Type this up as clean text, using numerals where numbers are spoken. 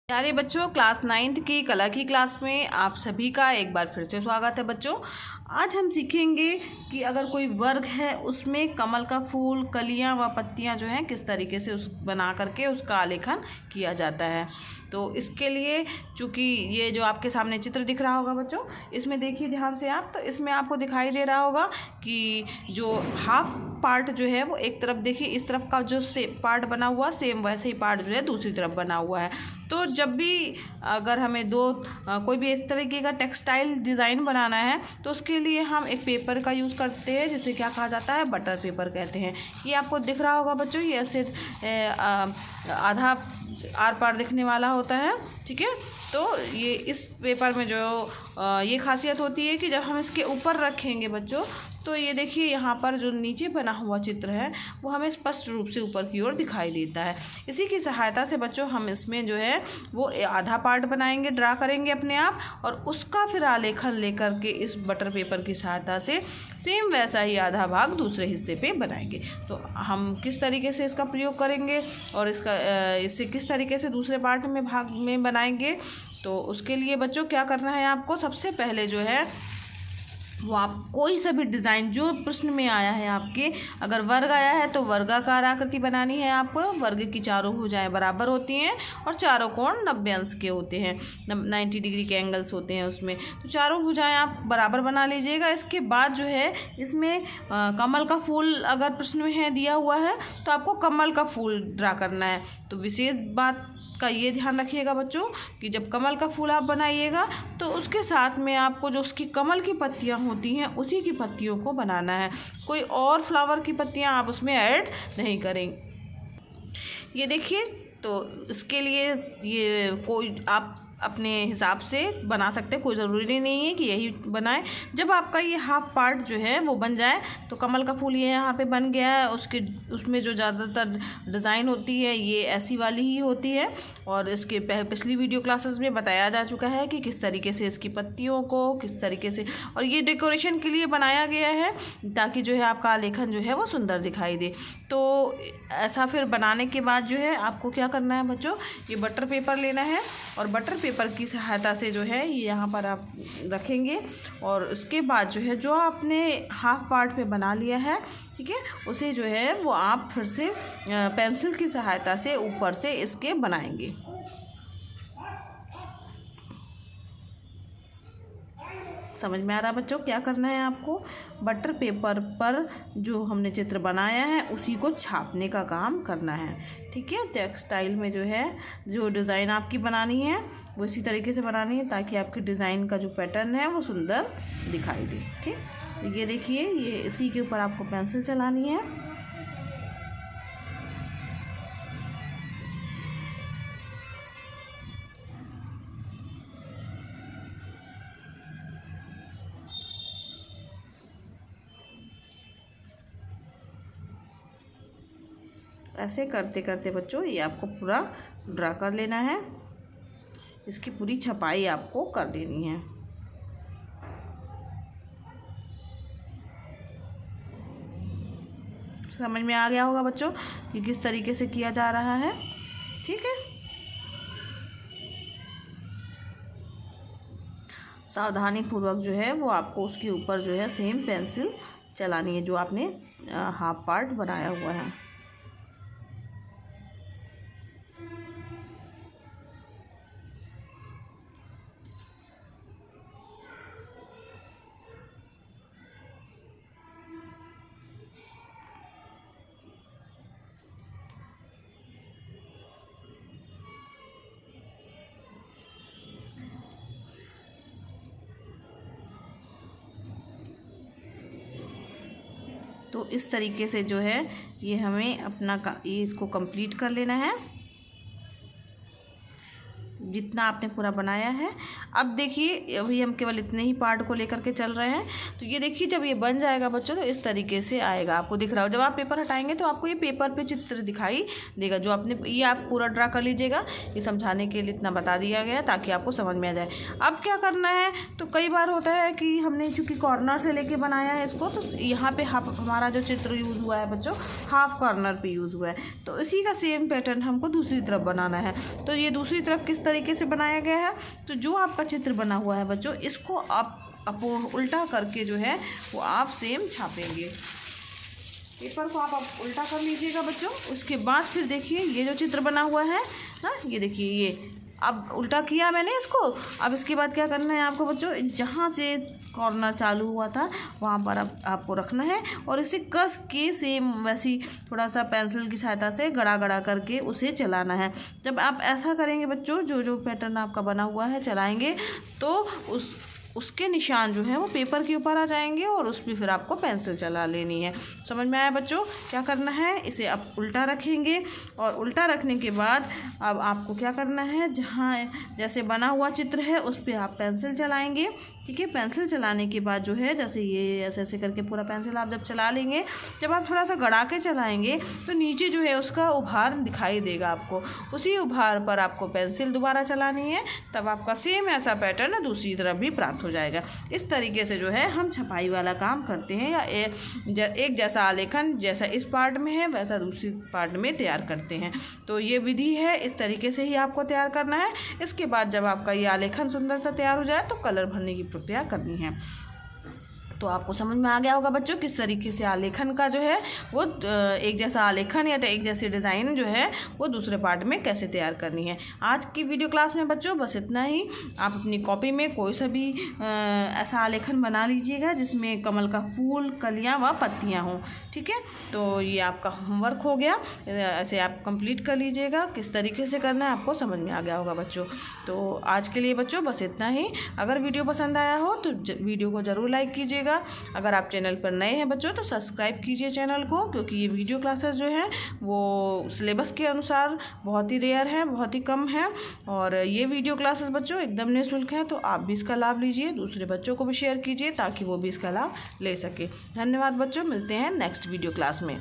प्यारे बच्चों, class 9th की कला की क्लास में आप सभी का एक बार फिर से स्वागत है। बच्चों, आज हम सीखेंगे कि अगर कोई वर्ग है उसमें कमल का फूल, कलियां व पत्तियां जो हैं किस तरीके से उस बना करके उसका आलेखन किया जाता है। तो इसके लिए चूँकि ये जो आपके सामने चित्र दिख रहा होगा बच्चों, इसमें देखिए ध्यान से आप, तो इसमें आपको दिखाई दे रहा होगा कि जो हाफ पार्ट जो है वो एक तरफ देखिए, इस तरफ का जो पार्ट बना हुआ सेम वैसे ही पार्ट जो है दूसरी तरफ बना हुआ है। तो जब भी अगर हमें कोई भी इस तरीके का टेक्सटाइल डिज़ाइन बनाना है तो उसके लिए हम एक पेपर का यूज़ करते हैं, जिसे क्या कहा जाता है, बटर पेपर कहते हैं। ये आपको दिख रहा होगा बच्चों, ये ऐसे आधा आर पार दिखने वाला होता है, ठीक है। तो ये इस पेपर में जो ये खासियत होती है कि जब हम इसके ऊपर रखेंगे बच्चों, तो ये देखिए यहाँ पर जो नीचे बना हुआ चित्र है वो हमें स्पष्ट रूप से ऊपर की ओर दिखाई देता है। इसी की सहायता से बच्चों हम इसमें जो है वो आधा पार्ट बनाएंगे, ड्रा करेंगे अपने आप, और उसका फिर आलेखन लेकर के इस बटर पेपर की सहायता से सेम वैसा ही आधा भाग दूसरे हिस्से पे बनाएंगे। तो हम किस तरीके से इसका प्रयोग करेंगे और इससे किस तरीके से दूसरे पार्ट में भाग में बनाएंगे, तो उसके लिए बच्चों क्या करना है आपको, सबसे पहले जो है वो आप कोई सा भी डिज़ाइन जो प्रश्न में आया है आपके, अगर वर्ग आया है तो वर्गाकार आकृति बनानी है आपको। वर्ग की चारों भुजाएं बराबर होती हैं और चारों कोण 90 अंश के होते हैं, 90 डिग्री के एंगल्स होते हैं उसमें। तो चारों भुजाएं आप बराबर बना लीजिएगा। इसके बाद जो है इसमें कमल का फूल अगर प्रश्न में है दिया हुआ है तो आपको कमल का फूल ड्रा करना है। तो विशेष बात का ये ध्यान रखिएगा बच्चों कि जब कमल का फूल आप बनाइएगा तो उसके साथ में आपको जो उसकी कमल की पत्तियां होती हैं उसी की पत्तियों को बनाना है, कोई और फ्लावर की पत्तियां आप उसमें ऐड नहीं करेंगे। ये देखिए, तो इसके लिए ये कोई आप अपने हिसाब से बना सकते हैं, कोई ज़रूरी नहीं है कि यही बनाएं। जब आपका ये हाफ पार्ट जो है वो बन जाए तो कमल का फूल ये यहाँ पे बन गया है, उसमें जो ज़्यादातर डिज़ाइन होती है ये ऐसी वाली ही होती है, और इसके पिछली वीडियो क्लासेस में बताया जा चुका है कि किस तरीके से इसकी पत्तियों को किस तरीके से, और ये डेकोरेशन के लिए बनाया गया है ताकि जो है आपका आलेखन जो है वो सुंदर दिखाई दे। तो ऐसा फिर बनाने के बाद जो है आपको क्या करना है बच्चों, ये बटर पेपर लेना है और बटर पेपर की सहायता से जो है ये यहाँ पर आप रखेंगे, और उसके बाद जो है जो आपने हाफ पार्ट में बना लिया है, ठीक है, उसे जो है वो आप फिर से पेंसिल की सहायता से ऊपर से इसके बनाएंगे। समझ में आ रहा बच्चों क्या करना है आपको, बटर पेपर पर जो हमने चित्र बनाया है उसी को छापने का काम करना है, ठीक है। टेक्सटाइल में जो है जो डिज़ाइन आपकी बनानी है वो इसी तरीके से बनानी है ताकि आपकी डिज़ाइन का जो पैटर्न है वो सुंदर दिखाई दे, ठीक। तो ये देखिए, ये इसी के ऊपर आपको पेंसिल चलानी है। ऐसे करते करते बच्चों ये आपको पूरा ड्रा कर लेना है, इसकी पूरी छपाई आपको कर लेनी है। समझ में आ गया होगा बच्चों कि किस तरीके से किया जा रहा है, ठीक है। सावधानी पूर्वक जो है वो आपको उसके ऊपर जो है सेम पेंसिल चलानी है जो आपने हाफ पार्ट बनाया हुआ है। तो इस तरीके से जो है ये हमें ये इसको कंप्लीट कर लेना है जितना आपने पूरा बनाया है। अब देखिए, अभी हम केवल इतने ही पार्ट को लेकर के चल रहे हैं। तो ये देखिए, जब ये बन जाएगा बच्चों तो इस तरीके से आएगा, आपको दिख रहा हो। जब आप पेपर हटाएंगे तो आपको ये पेपर पे चित्र दिखाई देगा जो आपने, ये आप पूरा ड्रा कर लीजिएगा। ये समझाने के लिए इतना बता दिया गया ताकि आपको समझ में आ जाए। अब क्या करना है, तो कई बार होता है कि हमने चूँकि कॉर्नर से लेके बनाया है इसको, तो यहाँ पे हमारा जो चित्र यूज़ हुआ है बच्चों हाफ कॉर्नर पे यूज़ हुआ है। तो इसी का सेम पैटर्न हमको दूसरी तरफ बनाना है। तो ये दूसरी तरफ किस तरीके तरीके से बनाया गया है। तो जो आपका चित्र बना हुआ है बच्चों, इसको आप उल्टा करके जो है वो आप सेम छापेंगे। पेपर को आप उल्टा कर लीजिएगा बच्चों। उसके बाद फिर देखिए ये जो चित्र बना हुआ है ना, ये देखिए, ये अब उल्टा किया मैंने इसको। अब इसके बाद क्या करना है आपको बच्चों, जहाँ से कॉर्नर चालू हुआ था वहाँ पर अब आपको रखना है और इसे कस के सेम वैसी थोड़ा सा पेंसिल की सहायता से गड़ा गड़ा करके उसे चलाना है। जब आप ऐसा करेंगे बच्चों, जो जो पैटर्न आपका बना हुआ है चलाएंगे, तो उसके निशान जो है वो पेपर के ऊपर आ जाएंगे और उस पर फिर आपको पेंसिल चला लेनी है। समझ में आया बच्चों? क्या करना है, इसे आप उल्टा रखेंगे और उल्टा रखने के बाद अब आपको क्या करना है, जहाँ जैसे बना हुआ चित्र है उस पर आप पेंसिल चलाएंगे। ठीक है, पेंसिल चलाने के बाद जो है जैसे ये ऐसे ऐसे करके पूरा पेंसिल आप जब चला लेंगे, जब आप थोड़ा सा गड़ा के चलाएंगे तो नीचे जो है उसका उभार दिखाई देगा आपको। उसी उभार पर आपको पेंसिल दोबारा चलानी है, तब आपका सेम ऐसा पैटर्न दूसरी तरफ भी प्राप्त हो जाएगा। इस तरीके से जो है हम छपाई वाला काम करते हैं, या एक जैसा आलेखन जैसा इस पार्ट में है वैसा दूसरी पार्ट में तैयार करते हैं। तो ये विधि है, इस तरीके से ही आपको तैयार करना है। इसके बाद जब आपका ये आलेखन सुंदर सा तैयार हो जाए तो कलर भरने की प्रक्रिया करनी है। तो आपको समझ में आ गया होगा बच्चों किस तरीके से आलेखन का जो है वो एक जैसा आलेखन या एक जैसी डिज़ाइन जो है वो दूसरे पार्ट में कैसे तैयार करनी है। आज की वीडियो क्लास में बच्चों बस इतना ही। आप अपनी कॉपी में कोई सा भी ऐसा आलेखन बना लीजिएगा जिसमें कमल का फूल, कलियां व पत्तियां हों। ठीक है, तो ये आपका होमवर्क हो गया। ऐसे आप कंप्लीट कर लीजिएगा। किस तरीके से करना है आपको समझ में आ गया होगा बच्चों। तो आज के लिए बच्चों बस इतना ही। अगर वीडियो पसंद आया हो तो वीडियो को ज़रूर लाइक कीजिएगा। अगर आप चैनल पर नए हैं बच्चों तो सब्सक्राइब कीजिए चैनल को, क्योंकि ये वीडियो क्लासेस जो हैं वो सिलेबस के अनुसार बहुत ही रेयर हैं, बहुत ही कम हैं। और ये वीडियो क्लासेस बच्चों एकदम निःशुल्क हैं, तो आप भी इसका लाभ लीजिए, दूसरे बच्चों को भी शेयर कीजिए ताकि वो भी इसका लाभ ले सके। धन्यवाद बच्चों, मिलते हैं नेक्स्ट वीडियो क्लास में।